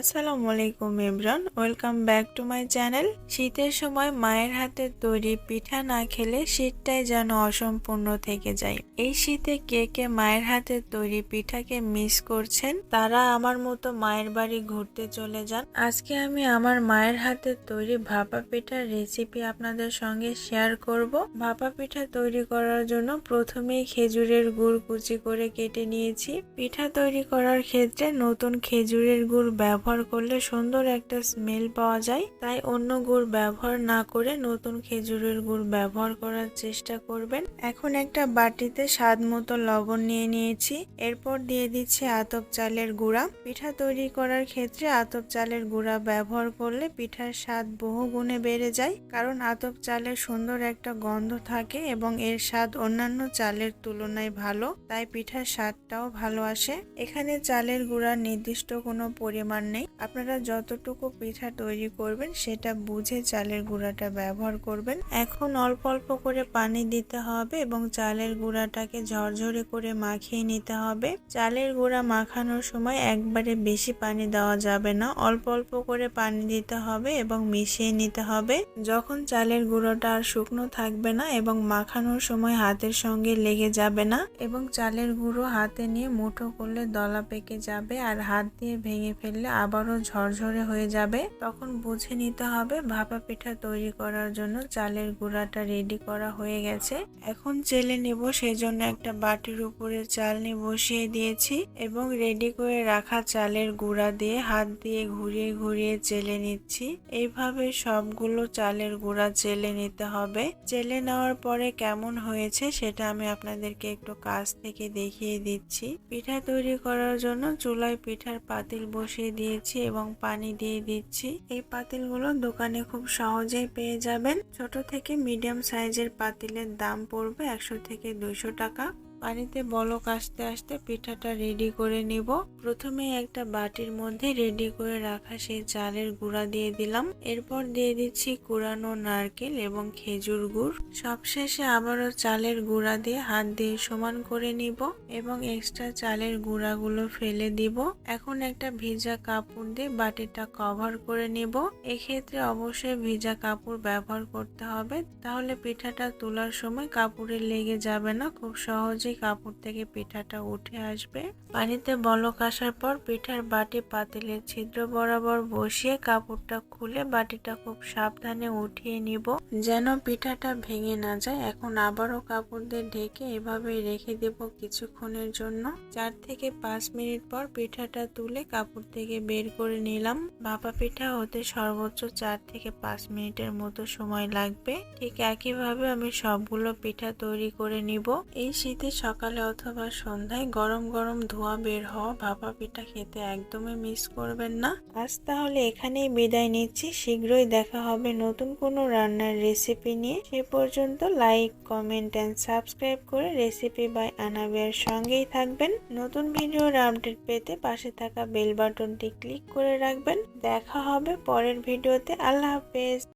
আসসালামু আলাইকুম everyone, welcome back to my channel. শীতের সময় মায়ের হাতের তৈরি পিঠা না খেলে শীতটাই যেন অসম্পূর্ণ থেকে যায়। এই শীতে কে কে মায়ের হাতের তৈরি পিঠাকে মিস করছেন, তারা আমার মতো মায়ের বাড়ি ঘুরতে চলে যান। আজকে আমি আমার মায়ের হাতের তৈরি ভাপা পিঠার রেসিপি আপনাদের সঙ্গে শেয়ার করব। ভাপা পিঠা তৈরি করার জন্য প্রথমেই খেজুরের গুড় কুচি করে কেটে নিয়েছি। পিঠা তৈরি করার ক্ষেত্রে নতুন খেজুরের গুড় ব্যবহার করলে সুন্দর একটা স্মেল পাওয়া যায়, তাই অন্য গুড় ব্যবহার না করে নতুন খেজুরের গুড় ব্যবহার করার চেষ্টা করবেন। এখন একটা বাটিতে স্বাদ মতো লবণ নিয়ে নিয়েছি, এরপর দিয়ে দিচ্ছি আতপ চালের গুঁড়া। পিঠা তৈরি করার ক্ষেত্রে আতপ চালের গুঁড়া ব্যবহার করলে পিঠার স্বাদ বহু গুণে বেড়ে যায়, কারণ আতপ চালের সুন্দর একটা গন্ধ থাকে এবং এর স্বাদ অন্যান্য চালের তুলনায় ভালো, তাই পিঠার স্বাদটাও ভালো আসে। এখানে চালের গুঁড়ার নির্দিষ্ট কোনো পরিমাণ নেই, আপনারা যতটুকু পিঠা তৈরি করবেন সেটা বুঝে চালের গুঁড়াটা ব্যবহার করবেন। এখন অল্প অল্প করে পানি দিতে হবে এবং চালের গুঁড়াটাকে ঝরঝরে করে মাখিয়ে নিতে হবে। চালের গুঁড়া মাখানোর সময় একবারে বেশি পানি দেওয়া যাবে না, অল্প অল্প করে পানি দিতে হবে এবং মিশিয়ে নিতে হবে। যখন চালের গুঁড়োটা আর শুকনো থাকবে না এবং মাখানোর সময় হাতের সঙ্গে লেগে যাবে না এবং চালের গুঁড়ো হাতে নিয়ে মুঠো করলে দলা পেকে যাবে আর হাত দিয়ে ভেঙে ফেললে আবারও ঝরঝরে হয়ে যাবে, তখন বুঝে নিতে হবে ভাপা পিঠা তৈরি করার জন্য চালের গুঁড়াটা রেডি করা হয়ে গেছে। এখন চেলে নেব, সেজন্য একটা বাটির উপরে চালনি বসিয়ে দিয়েছি এবং রেডি করে রাখা চালের গুঁড়া দিয়ে হাত দিয়ে ঘুরিয়ে ঘুরিয়ে চেলে নিচ্ছি। এইভাবে সবগুলো চালের গুঁড়া চেলে নিতে হবে। চেলে নেওয়ার পরে কেমন হয়েছে সেটা আমি আপনাদেরকে একটু কাছ থেকে দেখিয়ে দিচ্ছি। পিঠা তৈরি করার জন্য চুলায় পিঠার পাতিল বসিয়ে দিয়েছি এবং পানি দিয়ে দিচ্ছি। এই পাতিলগুলো দোকানে খুব সহজেই পেয়ে যাবেন। ছোট থেকে মিডিয়াম সাইজের পাতিলের দাম পড়বে 100 থেকে 200 টাকা। পানিতে বলক আসতে আসতে পিঠাটা রেডি করে নিব। প্রথমে একটা বাটির মধ্যে রেডি করে রাখা সেই চালের গুঁড়া দিয়ে দিলাম, এরপর দিয়ে দিচ্ছি কুড়ানো নারকেল এবং খেজুর গুড়। সবশেষে আবারও চালের গুঁড়া দিয়ে হাত দিয়ে সমান করে নিব এবং এক্সট্রা চালের গুঁড়াগুলো ফেলে দিব। এখন একটা ভিজা কাপড় দিয়ে বাটিটা কভার করে নিব। এক্ষেত্রে অবশ্যই ভিজা কাপড় ব্যবহার করতে হবে, তাহলে পিঠাটা তোলার সময় কাপড়ে লেগে যাবে না, খুব সহজে কাপড় থেকে পিঠাটা উঠে আসবে। পানিতে বলক আসার পর পিঠার বাটি পাতিলের ছিদ্র বরাবর বসিয়ে কাপড়টা খুলে বাটিটা খুব সাবধানে উঠিয়ে নিব, যেন পিঠাটা ভেঙে না যায়। এখন আবারও কাপড় দিয়ে ঢেকে এভাবে রেখে দেব কিছুক্ষণের জন্য। 4 থেকে 5 মিনিট পর পিঠাটা তুলে কাপড় থেকে বের করে নিলাম। ভাপা পিঠা হতে সর্বোচ্চ 4 থেকে 5 মিনিটের মতো সময় লাগবে। ঠিক একইভাবে আমি সবগুলো পিঠা তৈরি করে নিব। এই শীতে সকালে অথবা সন্ধ্যায় গরম গরম ধোঁয়া বের হওয়া ভাপা পিঠা খেতে একদমই মিস করবেন না। আজ তাহলে এখানেই বিদায় নিচ্ছি, শীঘ্রই দেখা হবে নতুন কোনো রান্নার রেসিপি নিয়ে। সে পর্যন্ত লাইক, কমেন্ট এন্ড সাবস্ক্রাইব করে রেসিপি বাই আনাবিয়ার সঙ্গেই থাকবেন। নতুন ভিডিওর আপডেট পেতে পাশে থাকা বেল বাটনটি ক্লিক করে রাখবেন। দেখা হবে পরের ভিডিওতে। আল্লাহ হাফেজ।